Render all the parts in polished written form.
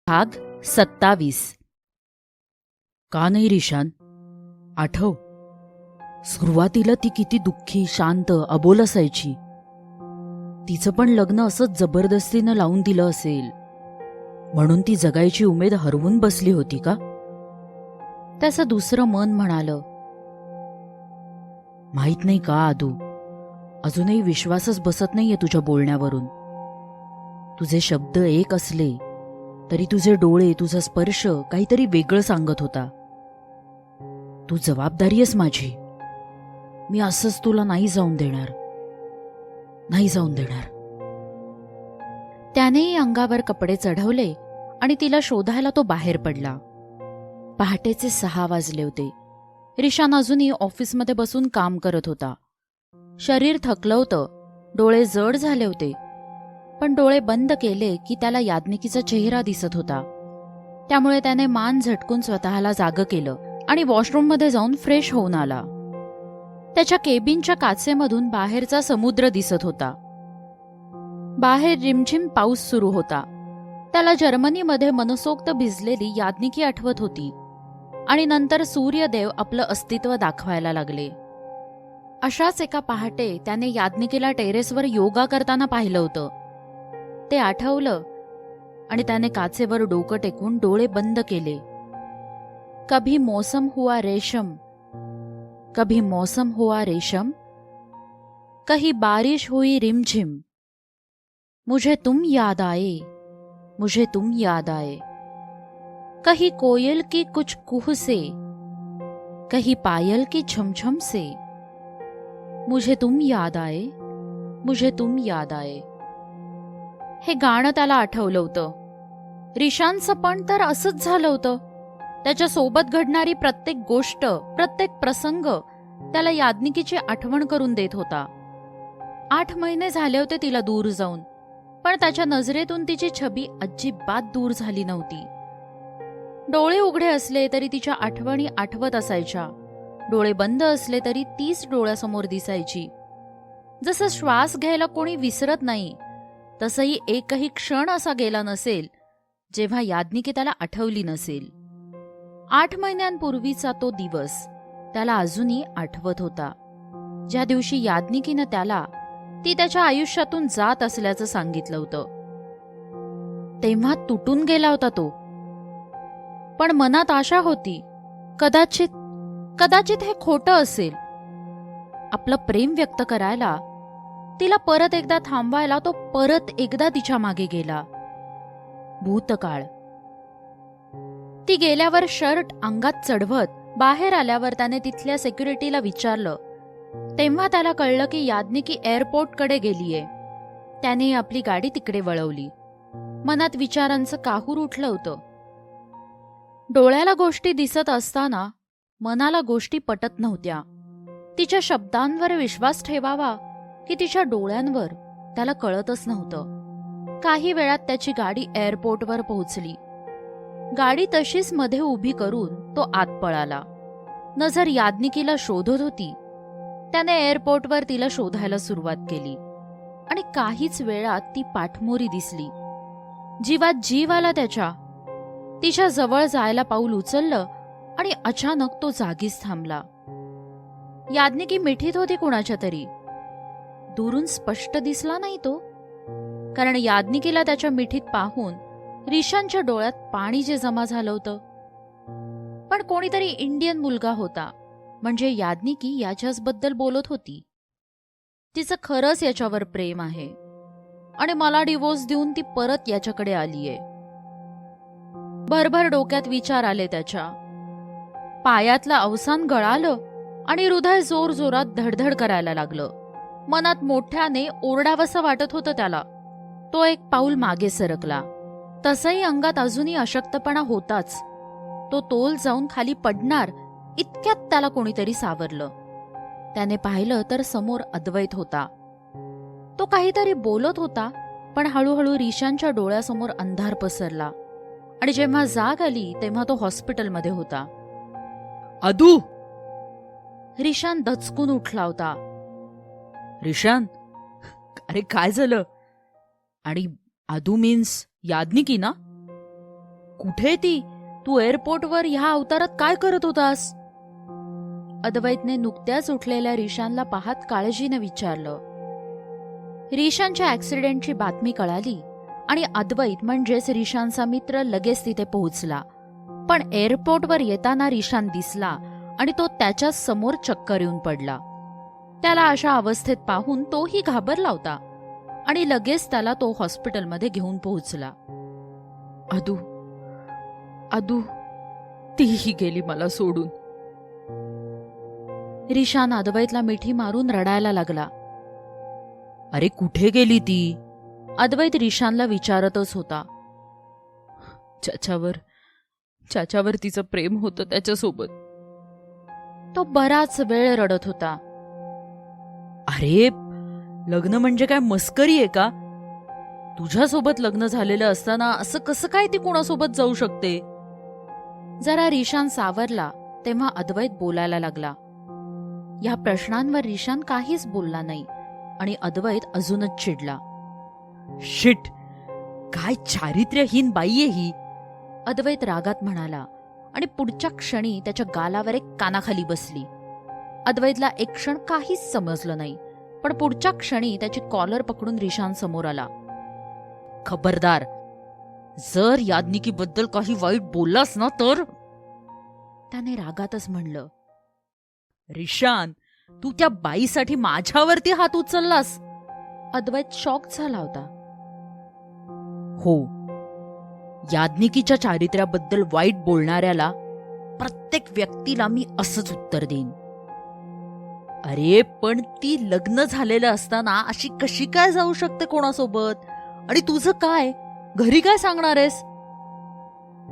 भाग 27. का नाही रिशान? आठव, सुरुवातीला ती किती दुःखी, शांत, अबोल असायची. तिचं पण लग्न असंच जबरदस्तीनं लावून दिलं असेल म्हणून ती जगायची उमेद हरवून बसली होती का? त्याचं दुसरं मन म्हणालं. माहित नाही का आदू, अजूनही विश्वासच बसत नाहीये तुझ्या बोलण्यावरून. तुझे शब्द एक असले तरी तुझे डोळे, तुझा स्पर्श काहीतरी वेगळं सांगत होता. तू जबाबदारी आहेस माझी. मी असंच तुला नाही जाऊन देणार, नाही जाऊन देणार. त्यानेही अंगावर कपडे चढवले आणि तिला शोधायला तो बाहेर पडला. पहाटेचे 6 वाजले होते. रिशान अजूनही ऑफिसमध्ये बसून काम करत होता. शरीर थकलं होतं, डोळे जड झाले होते. पण डोळे बंद केले की त्याला याज्ञिकीचा चेहरा दिसत होता. त्यामुळे त्याने मान झटकून स्वतःला जागं केलं आणि वॉशरूममध्ये जाऊन फ्रेश होऊन आला. त्याच्या केबिनच्या काचेमधून बाहेरचा समुद्र दिसत होता. बाहेर रिमझिम पाऊस सुरू होता. त्याला जर्मनीमध्ये मनसोक्त भिजलेली याज्ञिकी आठवत होती आणि नंतर सूर्यदेव आपलं अस्तित्व दाखवायला लागले. अशाच एका पहाटे त्याने याज्ञिकीला टेरेसवर योगा करताना पाहिलं होतं. ते आठवलं आणि त्याने काचेवर डोकं टेकून डोळे बंद केले. कभी मौसम हुआ रेशम, कभी मौसम हुआ रेशम, कहीं बारिश हुई रिमझिम, मुझे तुम याद आए, मुझे तुम याद आए. कहीं कोयल की कुछ कुह से, कहीं पायल की छमछम से, मुझे तुम याद आए, मुझे तुम याद आए. हे गाणं त्याला आठवलं होतं. रिशानचं पण तर असंच झालं होतं. त्याच्या सोबत घडणारी प्रत्येक गोष्ट, प्रत्येक प्रसंग त्याला याज्ञिकीची आठवण करून देत होता. 8 महिने झाले होते तिला दूर जाऊन, पण त्याच्या नजरेतून तिची छबी अजिबात दूर झाली नव्हती. डोळे उघडे असले तरी तिच्या आठवणी आठवत असायच्या. डोळे बंद असले तरी तीच डोळ्यासमोर दिसायची. जसं श्वास घ्यायला कोणी विसरत नाही, तसंही एकही क्षण असा गेला नसेल जेव्हा याज्ञिकी त्याला आठवली नसेल. 8 महिन्यांपूर्वीचा तो दिवस त्याला अजूनही आठवत होता, ज्या दिवशी याज्ञिकीनं त्याला ती त्याच्या आयुष्यातून जात असल्याचं सांगितलं होतं. तेव्हा तुटून गेला होता तो. पण मनात आशा होती, कदाचित हे खोटं असेल. आपलं प्रेम व्यक्त करायला, तिला परत एकदा थांबवायला तो परत एकदा तिच्या मागे गेला. भूतकाळ. ती गेल्यावर शर्ट अंगात चढवत बाहेर आल्यावर त्याने तिथल्या सिक्युरिटीला विचारलं. तेव्हा त्याला कळलं की याज्ञिकी एअरपोर्टकडे गेलीये. त्याने आपली गाडी तिकडे वळवली. मनात विचारांचं काहूर उठलं होतं. डोळ्याला गोष्टी दिसत असताना मनाला गोष्टी पटत नव्हत्या. तिच्या शब्दांवर विश्वास ठेवावा की तिच्या डोळ्यांवर त्याला कळतच नव्हतं. काही वेळात त्याची गाडी एअरपोर्टवर पोहोचली. गाडी तशीच मध्ये उभी करून तो आत पळाला. नजर याज्ञिकीला शोधत होती. त्याने एअरपोर्टवर तिला शोधायला सुरुवात केली आणि काहीच वेळात ती पाठमोरी दिसली. जीवात जीव आला त्याच्या. तिच्या जवळ जायला पाऊल उचललं आणि अचानक तो जागीच थांबला. याज्ञिकी मिठीत होती कुणाच्या तरी. दुरून स्पष्ट दिसला नाही तो, कारण याज्ञिकीला त्याच्या मिठीत पाहून रिशानच्या डोळ्यात पाणी जे जमा झालं होतं. पण कोणीतरी इंडियन मुलगा होता, म्हणजे याज्ञिकी याच्याचबद्दल बोलत होती. तिचं खरंच याच्यावर प्रेम आहे आणि मला डिवोर्स देऊन ती परत याच्याकडे आलीये. भरभर डोक्यात विचार आले त्याच्या. पायातलं अवसान गळालं आणि हृदय जोरजोरात धडधड करायला लागलं. मनात मोठ्याने ओरडावंसं वाटत होतं त्याला. तो एक पाऊल मागे सरकला. तसंही अंगात अजूनही अशक्तपणा होताच. तो तोल जाऊन खाली पडणार इतक्यात त्याला कोणीतरी सावरलं. त्याने पाहिलं तर समोर अद्वैत होता. तो काहीतरी बोलत होता, पण हळूहळू रिशानच्या डोळ्यासमोर अंधार पसरला आणि जेव्हा जाग आली तेव्हा तो हॉस्पिटलमध्ये होता. अदू! रिशान दचकून उठला होता. रिशान, अरे काय झालं? आणि आदू मीन्स याज्ञिकी ना? कुठे ती? तू एअरपोर्टवर ह्या अवतारात काय करत होतास? अद्वैतने नुकत्याच उठलेल्या रिशानला पाहत काळजीने विचारलं. रिशानच्या ऍक्सिडेंटची बातमी कळाली आणि अद्वैत म्हणजेच रिशानचा मित्र लगेच तिथे पोहोचला. पण एअरपोर्टवर येताना रिशान दिसला आणि तो त्याच्याच समोर चक्कर येऊन पडला. त्याला अशा अवस्थेत पाहून तोही घाबरला होता आणि लगेच त्याला तो हॉस्पिटलमध्ये घेऊन पोहोचला. अदू अदू तीही गेली मला सोडून. रिशान अद्वैतला मिठी मारून रडायला लागला. अरे कुठे गेली ती? अद्वैत रिशानला विचारतच होता. ज्याच्यावर तिचं प्रेम होतं त्याच्यासोबत. तो बराच वेळ रडत होता. अरे लग्न म्हणजे काय मस्करी आहे का? तुझ्यासोबत लग्न झालेलं असताना असं कसं काय ती कोणासोबत जाऊ शकते? जरा रिशान सावरला तेव्हा अद्वैत बोलायला लागला. या प्रश्नांवर रिशान काहीच बोलला नाही आणि अद्वैत अजूनच चिडला. शिट, काय चारित्र्यहीन बाई आहे ही. अद्वैत रागात म्हणाला आणि पुढच्या क्षणी त्याच्या गालावर एक कानाखाली बसली. अद्वैतला एक क्षण काहीच समजलं नाही, पण पुढच्या क्षणी त्याची कॉलर पकडून रिशान समोर आला. खबरदार, जर याज्ञिकीबद्दल काही वाईट बोललास ना तर. त्याने रागातच म्हणलं. रिशान, तू त्या बाईसाठी माझ्यावरती हात उचललास? अद्वैत शॉक झाला होता. हो, याज्ञिकीच्या चारित्र्याबद्दल वाईट बोलणाऱ्याला प्रत्येक व्यक्तीला मी असंच उत्तर देईन. अरे पण ती लग्न झालेलं असताना अशी कशी काय जाऊ शकते कोणासोबत? आणि तुझं काय? घरी काय सांगणार आहेस?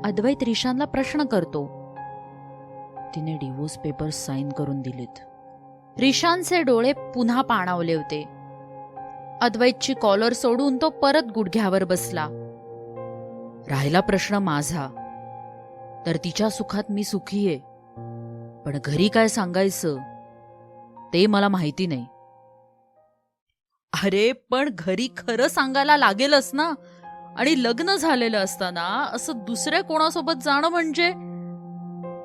अद्वैत रिशानला प्रश्न करतो. तिने डिवोर्स पेपर्स साईन करून दिलेत. रिशानचे डोळे पुन्हा पाणावले होते. अद्वैतची कॉलर सोडून तो परत गुडघ्यावर बसला. राहिला प्रश्न माझा, तर तिच्या सुखात मी सुखी आहे, पण घरी काय सांगायचं ते मला माहिती नाही. अरे पण घरी खरं सांगायला लागेलच ना. आणि लग्न झालेलं असताना असं दुसऱ्या कोणासोबत जाणं म्हणजे.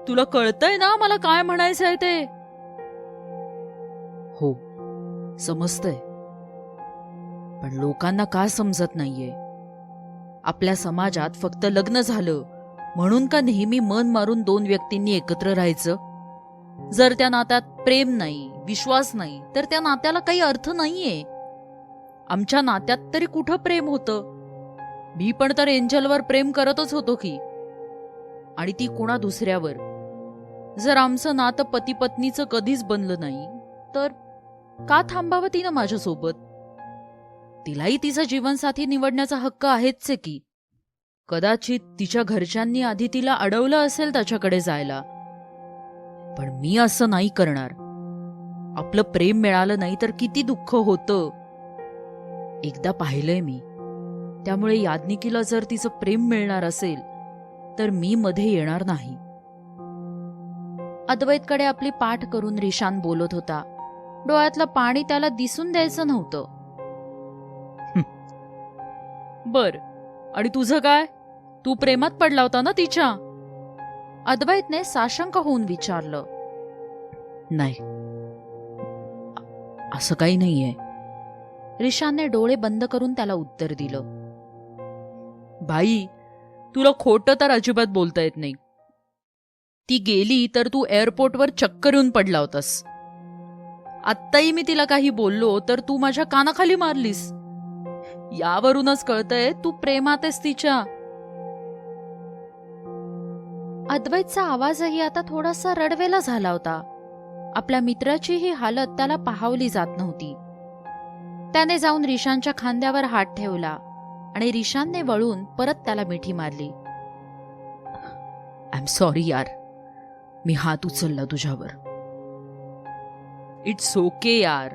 तुला कळतंय ना मला काय म्हणायचंय ते? हो, समजतंय, पण लोकांना का समजत नाहीये? आपल्या समाजात फक्त लग्न झालं म्हणून का नेहमी मन मारून दोन व्यक्तींनी एकत्र राहायचं? जर त्या नात्यात प्रेम नाही, विश्वास नाही, तर त्या नात्याला काही अर्थ नाहीये. आमच्या नात्यात तरी कुठं प्रेम होतं? मी पण तर एंजलवर प्रेम करतच होतो की, आणि ती कोणा दुसऱ्यावर. जर आमचं नातं पती पत्नीचं कधीच बनलं नाही तर का थांबावं तिनं माझ्यासोबत? तिलाही तिचा जीवनसाथी निवडण्याचा हक्क आहेच की. कदाचित तिच्या घरच्यांनी आधी तिला अडवलं असेल त्याच्याकडे जायला, पण मी असं नाही करणार. आपलं प्रेम मिळालं नाही तर किती दुःख होतं. एकदा पाहिलंय मी, त्यामुळे याज्ञिकीला जर तिचं प्रेम मिळणार असेल तर मी मध्ये येणार नाही. अद्वैतकडे आपली पाठ करून रिशान बोलत होता. डोळ्यातलं पाणी त्याला दिसून द्यायचं नव्हतं. बर, आणि तुझं काय? तू प्रेमात पडला होता ना तिच्या? अद्वैतने साशंक होऊन विचारलं. नाही, असं काही नाहीये. रिशानने डोळे बंद करून त्याला उत्तर दिलं. बाई, तुला खोटं तर अजिबात बोलता येत नाही. ती गेली तर तू एअरपोर्टवर चक्कर येऊन पडला होतास. आत्ताही मी तिला काही बोललो तर तू माझ्या कानाखाली मारलीस. यावरूनच कळतंय तू प्रेमात आहेस तिच्या. अद्वैतचा आवाजही आता थोडासा रडवेला झाला होता. आपल्या मित्राची ही हालत त्याला पाहावली जात नव्हती. त्याने जाऊन रिशानच्या खांद्यावर हात ठेवला आणि रिशानने वळून परत त्याला मिठी मारली. आय एम सॉरी यार, मी हात उचलला तुझ्यावर. इट्स ओके यार.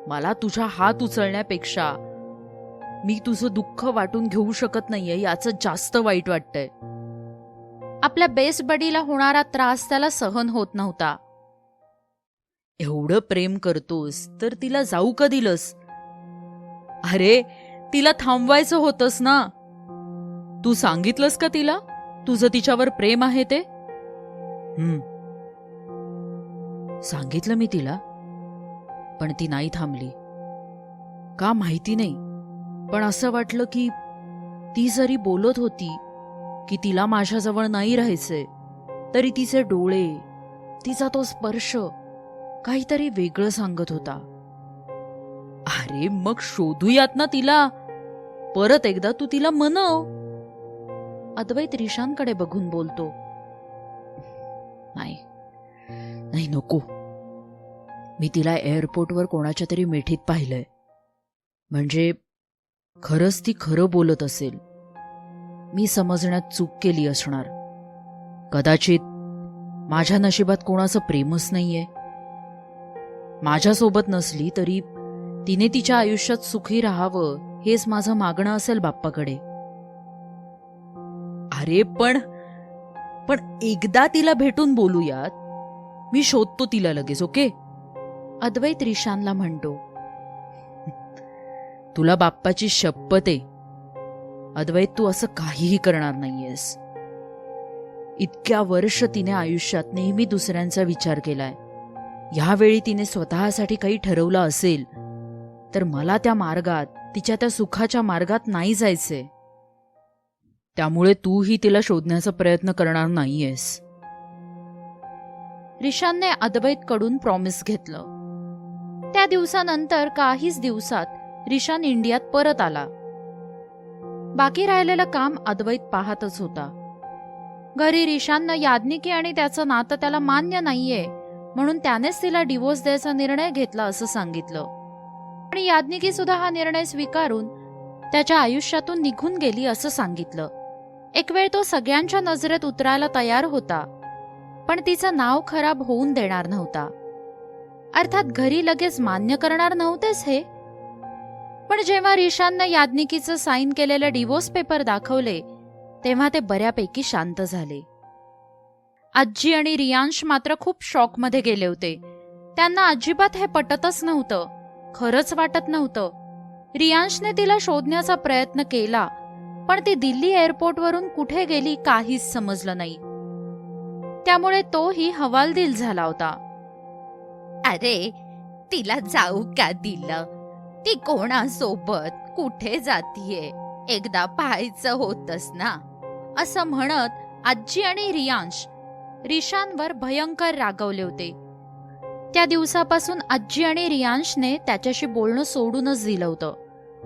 मला तुझा हात उचलण्यापेक्षा मी तुझं दुःख वाटून घेऊ शकत नाहीये याचं जास्त वाईट वाटतंय. आपल्या बेस्ट बडीला होणारा त्रास त्याला सहन होत नव्हता. एवढं प्रेम करतोस तर तिला जाऊ का दिलंस? अरे तिला थांबवायचं होतंस ना. तू सांगितलंस का तिला तुझं तिच्यावर प्रेम आहे ते? सांगितलं मी तिला, पण ती नाही थांबली. का माहिती नाही, पण असं वाटलं की ती जरी बोलत होती की तिला माझ्याजवळ नाही राहायचंय, तरी तिचे डोळे, तिचा तो स्पर्श काहीतरी वेगळं सांगत होता. अरे मग शोधूयात ना तिला, परत एकदा तू तिला मनव. अद्वैत रिशांकडे बघून बोलतो. नाही नाही, नको. मी तिला एअरपोर्टवर कोणाच्या तरी मिठीत पाहिलंय. म्हणजे खरंच ती खरं बोलत असेल. मी समजण्यात चूक केली असणार. कदाचित माझ्या नशिबात कोणाचं प्रेमच नाहीये. माझ्यासोबत नसली तरी तिने तिच्या आयुष्यात सुखी राहावं हेच माझं मागणं असेल बाप्पाकडे. अरे पण एकदा तिला भेटून बोलूयात. मी शोधतो तिला लगेच, ओके? अद्वैत रिशानला म्हणतो. तुला बाप्पाची शपथ आहे अद्वैत, तू असं काहीही करणार नाहीयेस. इतक्या वर्ष तिने आयुष्यात नेहमी दुसऱ्यांचा विचार केलाय. ह्यावेळी तिने स्वतःसाठी काही ठरवलं असेल तर मला त्या मार्गात, तिच्या त्या सुखाच्या मार्गात नाही जायचंय. त्यामुळे तूही तिला शोधण्याचा प्रयत्न करणार नाहीयेस. रिशानने अद्वैतकडून प्रॉमिस घेतलं. त्या दिवसानंतर काहीच दिवसात रिशान इंडियात परत आला. बाकी राहिलेलं काम अद्वैत पाहतच होता. घरी रिशाननं याज्ञिकी आणि त्याचं नातं त्याला मान्य नाहीये म्हणून त्यानेच तिला डिवोर्स द्यायचा निर्णय घेतला असं सांगितलं. आणि याज्ञिकी सुद्धा हा निर्णय स्वीकारून त्याच्या आयुष्यातून निघून गेली असं सांगितलं. एक वेळ तो सगळ्यांच्या नजरेत उतरायला तयार होता, पण तिचं नाव खराब होऊन देणार नव्हता. अर्थात घरी लगेच मान्य करणार नव्हतेच हे. पण जेव्हा रिशाननं याज्ञिकीचं साईन केलेले डिवोर्स पेपर दाखवले तेव्हा ते बऱ्यापैकी शांत झाले. आजी आणि रियांश मात्र खूप शॉकमध्ये गेले होते. त्यांना अजिबात हे पटतच नव्हतं, खरंच वाटत नव्हतं. रियांशने तिला शोधण्याचा प्रयत्न केला, पण ती दिल्ली एअरपोर्टवरून कुठे गेली काहीच समजलं नाही. त्यामुळे तोही हवालदिल झाला होता. अरे, तिला जाऊ का दिलं? ती कोणासोबत कुठे जातीये एकदा पाहायचं होतंच ना, असं म्हणत आजी आणि रियांश रिशानवर भयंकर रागवले होते. त्या दिवसापासून आजी आणि रियांशने त्याच्याशी बोलणं सोडूनच दिलं होतं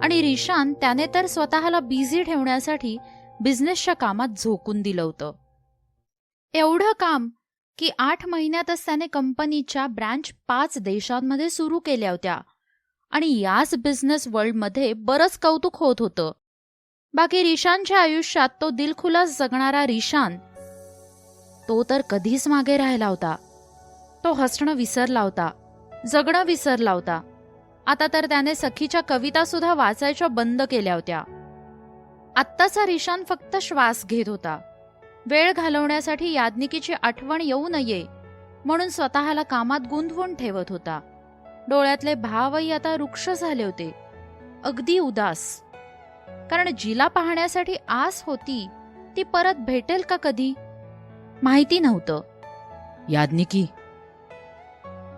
आणि रिशान त्याने तर स्वतःला बिझी ठेवण्यासाठी बिझनेसच्या कामात झोकून दिलं होतं. एवढं काम की 8 महिन्यातच त्याने कंपनीच्या ब्रँच 5 देशांमध्ये सुरू केल्या होत्या आणि याच बिझनेस वर्ल्डमध्ये बरंच कौतुक होत होतं. बाकी रिशानच्या आयुष्यात तो दिलखुलास जगणारा रिशान, तो तर कधीच मागे राहिला होता. तो हसणं विसरला होता, जगणं विसरला होता. आता तर त्याने सखीच्या कविता सुद्धा वाचायच्या बंद केल्या होत्या. आत्ताचा रिशान फक्त श्वास घेत होता. वेळ घालवण्यासाठी याज्ञिकीची आठवण येऊ नये म्हणून स्वतःला कामात गुंतवून ठेवत होता. डोळ्यातले भावही आता रुक्ष झाले होते, अगदी उदास. कारण जिला पाहण्यासाठी आस होती ती परत भेटेल का कधी माहिती नव्हतं. याज्ञिकी,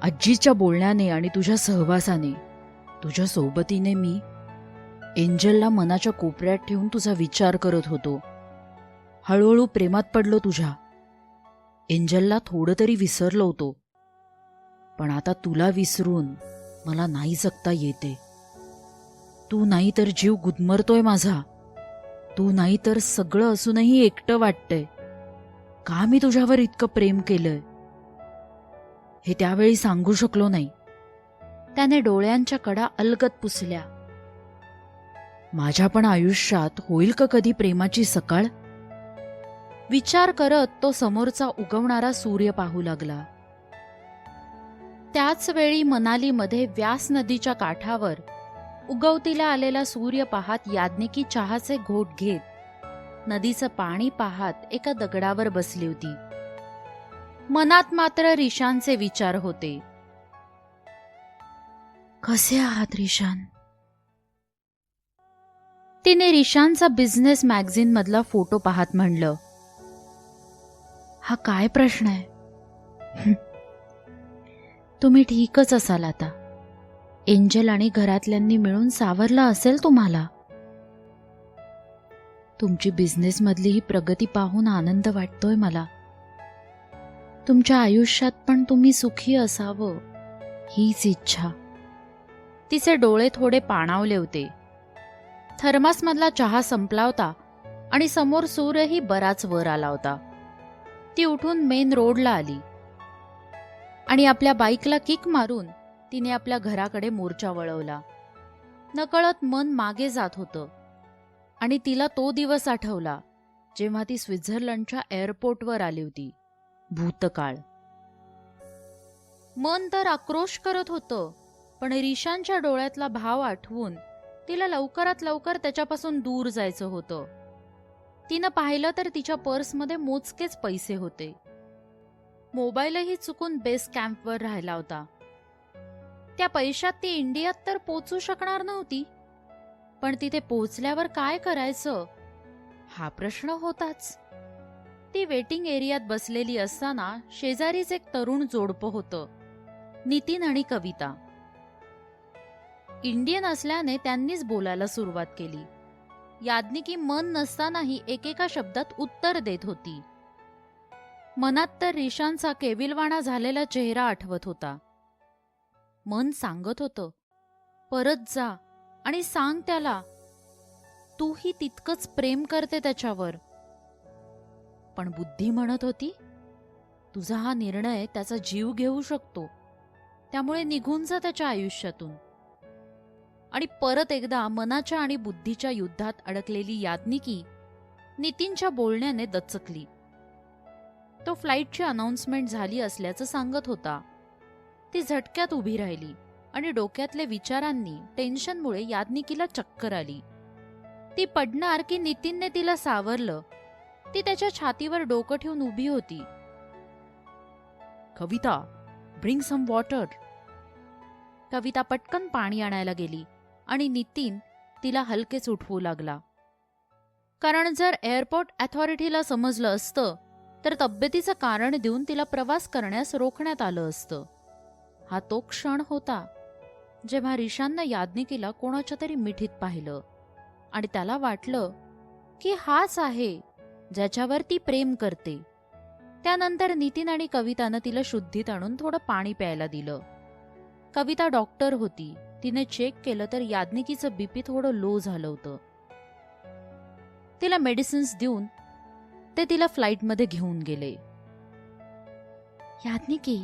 आजीच्या बोलण्याने आणि तुझ्या सहवासाने, तुझ्या सोबतीने मी एंजलला मनाच्या कोपऱ्यात ठेवून तुझा विचार करत होतो. हळूहळू प्रेमात पडलो तुझ्या. एंजलला थोडं तरी विसरलो होतो, पण आता तुला विसरून मला नाही जगता येते. तू नाही तर जीव गुदमरतोय माझा. तू नाही तर सगळं असूनही एकटं वाटतंय. का मी तुझ्यावर इतकं प्रेम केलंय हे त्यावेळी सांगू शकलो नाही. त्याने डोळ्यांच्या कडा अलगद पुसल्या. माझ्या पण आयुष्यात होईल का कधी प्रेमाची सकाळ? विचार करत तो समोरचा उगवणारा सूर्य पाहू लागला. त्याच वेळी मनालीमध्ये व्यास नदीच्या काठावर उगवतीला आलेला सूर्य पाहत याज्ञिकी चहाचे घोट घेत नदीचं पाणी पाहत एका दगडावर बसली होती. मनात मात्र रिशानचे विचार होते. कसे आहात रिशान? तिने रिशानचा बिझनेस मॅगझिन मधला फोटो पाहत म्हणलं, हा काय प्रश्न आहे? तुम्ही ठीकच असाल आता. एंजल आणि घरातल्यांनी मिळून सावरलं असेल तुम्हाला. तुमची बिझनेस मधली ही प्रगती पाहून आनंद वाटतोय मला. तुमच्या आयुष्यात पण तुम्ही सुखी असावं हीच इच्छा. तिचे डोळे थोडे पाणावले होते. थर्मासमधला चहा संपला होता आणि समोर सूर्यही बराच वर आला होता. ती उठून मेन रोडला आली आणि आपल्या बाईकला किक मारून तिने आपल्या घराकडे मोर्चा वळवला. नकळत मन मागे जात होतं आणि तिला तो दिवस आठवला जेव्हा ती स्वित्झर्लंडच्या एअरपोर्टवर आली होती. भूतकाळ. मन तर आक्रोश करत होतं, पण रिशानच्या डोळ्यातला भाव आठवून तिला लवकरात लवकर त्याच्यापासून दूर जायचं होतं. तिनं पाहिलं तर तिच्या पर्समध्ये मोजकेच पैसे होते. मोबाईलही चुकून बेस कॅम्पवर राहिला होता. त्या पैशात ती इंडियात तर पोचू शकणार नव्हती, पण तिथे पोचल्यावर काय करायचं हा प्रश्न होताच. ती वेटिंग एरियात बसलेली असताना शेजारीच एक तरुण जोडपं होतं, नितीन आणि कविता. इंडियन असल्याने त्यांनीच बोलायला सुरुवात केली. याज्ञिकी मन नसतानाही एकेका शब्दात उत्तर देत होती. मनात तर रिशानचा केविलवाणा झालेला चेहरा आठवत होता. मन सांगत होतं, परत जा आणि सांग त्याला तूही तितकंच प्रेम करते त्याच्यावर. पण बुद्धी म्हणत होती, तुझा हा निर्णय त्याचा जीव घेऊ शकतो, त्यामुळे निघून जा त्याच्या आयुष्यातून. आणि परत एकदा मनाच्या आणि बुद्धीच्या युद्धात अडकलेली याज्ञिकी नितीनच्या बोलण्याने दचकली. तो फ्लाईटची अनाउन्समेंट झाली असल्याचं सांगत होता. ती झटक्यात उभी राहिली आणि डोक्यातले विचारांनी टेन्शनमुळे याज्ञिकीला चक्कर आली. ती पडणार की नितीनने तिला सावरलं. ती त्याच्या छातीवर डोकं ठेवून उभी होती. कविता, ब्रिंग सम वॉटर. कविता पटकन पाणी आणायला गेली आणि नितीन तिला हलकेच उठवू लागला. कारण जर एअरपोर्ट अथॉरिटीला समजलं असतं तर तब्येतीचं कारण देऊन तिला प्रवास करण्यास रोखण्यात आलं असतं. हा तो क्षण होता जेव्हा रिशाननं याज्ञिकीला कोणाच्या तरी मिठीत पाहिलं आणि त्याला वाटलं की हाच आहे ज्याच्यावर ती प्रेम करते. त्यानंतर नितीन आणि कवितानं तिला शुद्धीत आणून थोडं पाणी प्यायला दिलं. कविता डॉक्टर होती. तिने चेक केलं तर याज्ञिकीचं बीपी थोडं लो झालं होतं. तिला मेडिसिन्स देऊन ते तिला फ्लाईटमध्ये घेऊन गेले. याज्ञिकी,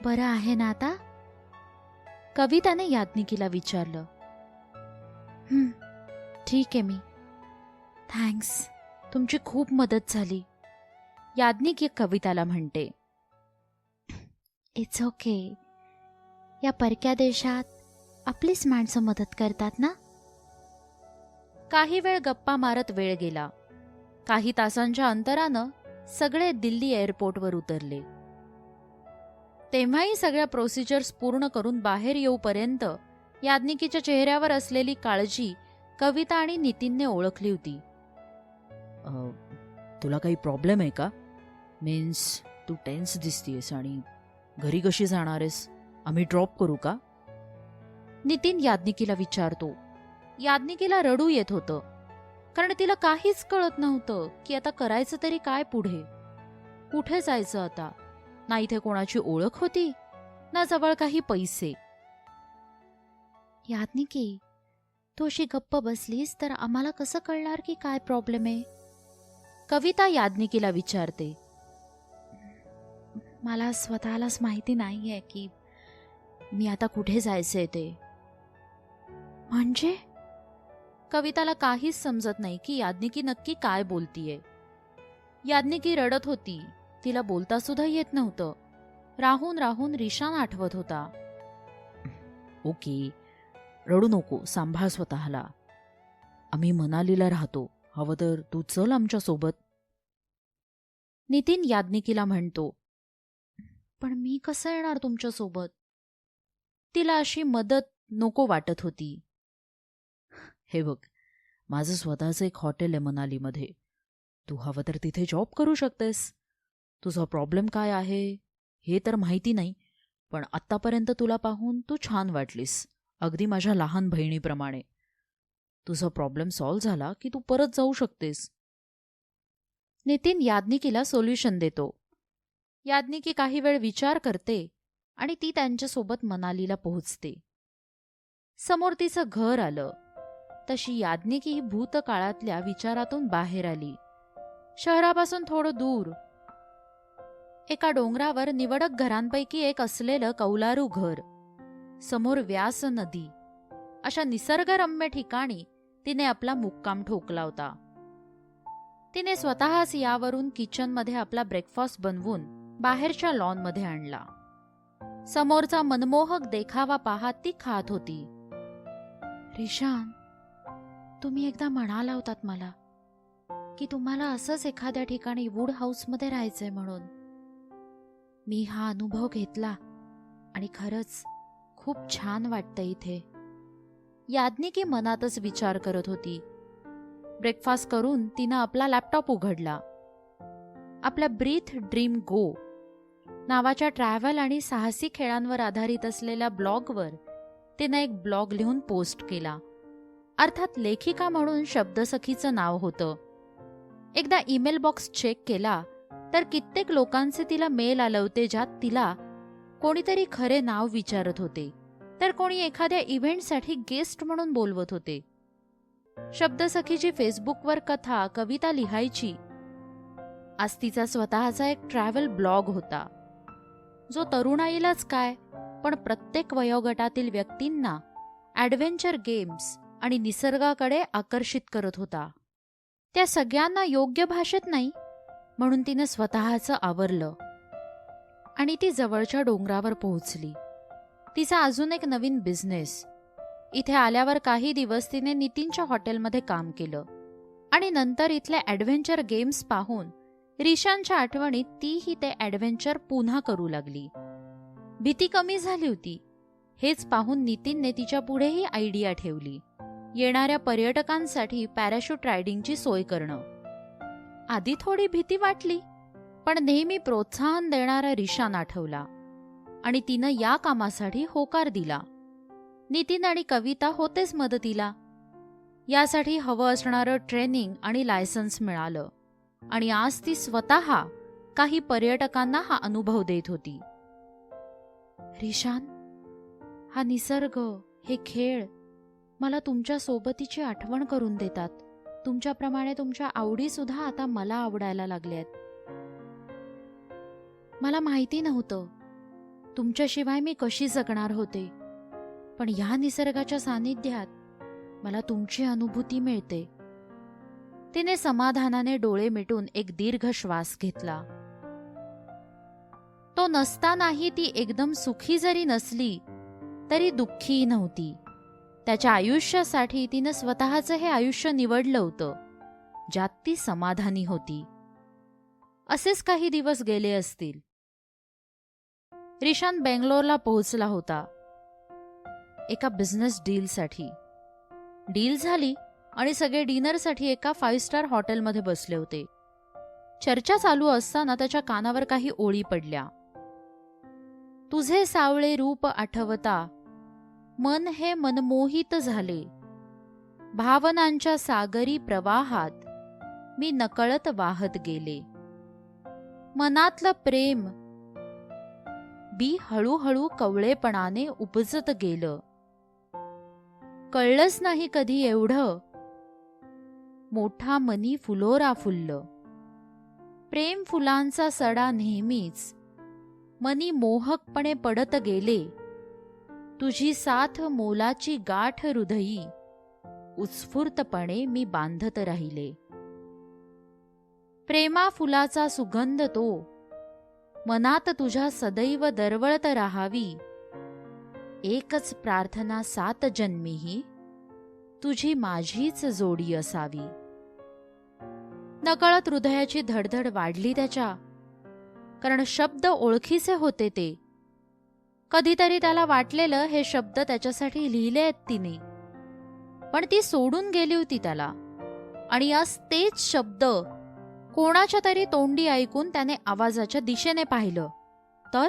बरं आहे ना आता? कविताने याज्ञिकीला विचारलं. ठीक आहे मी. थँक्स, तुमची खूप मदत झाली. याज्ञिकी कविताला म्हणते. It's okay. या परक्या देशात आपलीच माणसं मदत करतात ना. काही वेळ गप्पा मारत वेळ गेला. काही तासांच्या अंतरानं सगळे दिल्ली एअरपोर्टवर उतरले. तेव्हाही सगळ्या प्रोसिजर्स पूर्ण करून बाहेर येऊपर्यंत याज्ञिकीच्या चेहऱ्यावर असलेली काळजी कविता आणि नितीनने ओळखली होती. तुला काही प्रॉब्लेम आहे का? मीन्स तू टेन्स दिसतीयस आणि घरी कशी जाणार आहेस? आम्ही ड्रॉप करू का? नितीन याज्ञिकीला विचारतो. याज्ञिकीला रडू येत होतं, कारण तिला काहीच कळत नव्हतं की आता करायचं तरी काय पुढे. कुठे जायचं आता? ना इथे कोणाची ओळख होती, ना जवळ काही पैसे. याज्ञिकी, तू अशी गप्प बसलीस तर आम्हाला कसं कळणार की काय प्रॉब्लेम आहे? कविता याज्ञिकीला विचारते. मला स्वतःलाच माहिती नाहीये की मी आता कुठे जायचंय ते. म्हणजे? कविताला काहीच समजत नाही की याज्ञिकी नक्की काय बोलतीये. याज्ञिकी रडत होती. तिला बोलता सुद्धा येत नव्हतं. राहून राहून रिशान आठवत होता. ओके, रडू नको, सांभाळ स्वतःला. आम्ही मनालीला राहतो, हवं तर तू चल आमच्या सोबत. नितीन याज्ञिकीला म्हणतो. पण मी कसं येणार तुमच्या सोबत? तिला अशी मदत नको वाटत होती. हे बघ, माझं स्वतःचं एक हॉटेल आहे मनालीमध्ये. तू हवं तर तिथे जॉब करू शकतेस. तुझा प्रॉब्लेम काय आहे हे तर माहिती नाही, पण आत्तापर्यंत तुला पाहून तू छान वाटलीस, अगदी माझ्या लहान बहिणीप्रमाणे. तुझा प्रॉब्लेम सॉल्व्ह झाला की तू परत जाऊ शकतेस. नितीन याज्ञिकीला सोल्युशन देतो. याज्ञिकी काही वेळ विचार करते आणि ती त्यांच्यासोबत मनालीला पोहोचते. समोर तिचं घर आलं. तशी याज्ञिकी ही भूतकाळातल्या विचारातून बाहेर आली. शहरापासून थोडं दूर एका डोंगरावर निवडक घरांपैकी एक असलेलं कौलारू घर, समोर व्यास नदी, अशा निसर्गरम्य ठिकाणी तिने आपला मुक्काम ठोकला होता. तिने स्वतःच यावरून किचनमध्ये आपला ब्रेकफास्ट बनवून बाहेरच्या लॉनमध्ये आणला. समोरचा मनमोहक देखावा पाहत ती खात होती. रिशान, तुम्ही एकदा म्हणाला होतात मला की तुम्हाला असंच एखाद्या ठिकाणी वूड हाऊसमध्ये राहायचंय म्हणून. मी हा अनुभव घेतला आणि खरंच खूप छान वाटतंय इथे. याज्ञिकी मनातच विचार करत होती. ब्रेकफास्ट करून तिनं आपला लॅपटॉप उघडला. आपल्या ब्रीथ ड्रीम गो नावाच्या ट्रॅव्हल आणि साहसी खेळांवर आधारित असलेल्या ब्लॉगवर तिनं एक ब्लॉग लिहून पोस्ट केला. अर्थात लेखिका म्हणून शब्दसखीचं नाव होतं. एकदा ईमेल बॉक्स चेक केला तर कित्येक लोकांचे तिला मेल आले होते, ज्यात तिला कोणीतरी खरे नाव विचारत होते, तर कोणी एखाद्या इव्हेंटसाठी गेस्ट म्हणून बोलवत होते. शब्दसखीची फेसबुकवर कथा, कविता लिहायची. आज तिचा स्वतःचा एक ट्रॅव्हल ब्लॉग होता, जो तरुणाईलाच काय पण प्रत्येक वयोगटातील व्यक्तींना ॲडव्हेंचर गेम्स आणि निसर्गाकडे आकर्षित करत होता. त्या सगळ्यांना योग्य भाषेत नाही म्हणून तिनं स्वतःचं आवरलं आणि ती जवळच्या डोंगरावर पोहोचली. तिचा अजून एक नवीन बिझनेस. इथे आल्यावर काही दिवस तिने नितीनच्या हॉटेलमध्ये काम केलं आणि नंतर इथले ॲडव्हेंचर गेम्स पाहून रिशानच्या आठवणीत तीही ते ॲडव्हेंचर पुन्हा करू लागली. भीती कमी झाली होती. हेच पाहून नितीनने तिच्या पुढेही आयडिया ठेवली. येणाऱ्या पर्यटकांसाठी पॅराशूट रायडिंगची सोय करणं. आधी थोडी भीती वाटली, पण नेहमी प्रोत्साहन देणारा रिशान आठवला आणि तिनं या कामासाठी होकार दिला. नितीन आणि कविता होतेच मदतीला. यासाठी हवं असणारं ट्रेनिंग आणि लायसन्स मिळालं आणि आज ती स्वतः काही पर्यटकांना हा अनुभव देत होती. रिशान, हा निसर्ग, हे खेळ मला तुमच्या सोबतीची आठवण करून देतात. तुमच्याप्रमाणे तुमच्या आवडी सुद्धा आता मला आवडायला लागल्यात. मला माहिती नव्हतं तुमच्याशिवाय मी कशी जगणार होते, पण ह्या निसर्गाच्या सानिध्यात मला तुमची अनुभूती मिळते. तिने समाधानाने डोळे मिटून एक दीर्घ श्वास घेतला. तो नसतानाही ती एकदम सुखी जरी नसली तरी दुःखी नव्हती. त्याच्या आयुष्यासाठी तिनं स्वतःचं हे आयुष्य निवडलं होतं, ज्यात ती समाधानी होती. असेच काही दिवस गेले असतील. रिशान बेंगलोरला पोहोचला होता एका बिझनेस डीलसाठी. डील झाली आणि सगळे डिनरसाठी एका 5 स्टार हॉटेलमध्ये बसले होते. चर्चा चालू असताना त्याच्या कानावर काही ओळी पडल्या. तुझे सावळे रूप आठवता मन हे मनमोहित झाले. भावनांच्या सागरी प्रवाहात मी नकळत वाहत गेले. मनातलं प्रेम बी हळूहळू कवळेपणाने उपजत गेलं. कळलंच नाही कधी एवढं मोठा मनी फुलोरा फुललं. प्रेम फुलांचा सडा नेहमीच मनी मोहकपणे पडत गेले. तुझी साथ मोलाची गाठ हृदयी उत्स्फूर्तपणे मी बांधत राहिले. प्रेमा फुलाचा सुगंध तो मनात तुझ्या सदैव दरवळत राहावी. एकच प्रार्थना 7 जन्मीही तुझी माझीच जोडी असावी. नकळत हृदयाची धडधड वाढली त्याच्या, कारण शब्द ओळखीचे होते ते. कधीतरी त्याला वाटलेलं हे शब्द त्याच्यासाठी लिहिले आहेत तिने. पण ती सोडून गेली होती त्याला. आणि आज तेच शब्द कोणाच्या तरी तोंडी ऐकून त्याने आवाजाच्या दिशेने पाहिलं, तर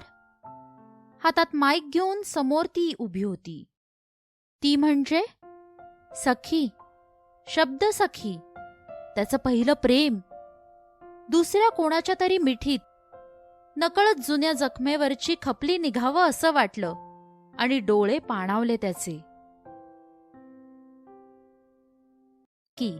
हातात माईक घेऊन समोर ती उभी होती. ती म्हणजे सखी, शब्द सखी, त्याचं पहिलं प्रेम. दुसऱ्या कोणाच्या तरी मिठीत नकळत जुन्या जखमेवरची खपली निघावं असं वाटलं आणि डोळे पाणावले त्याचे. की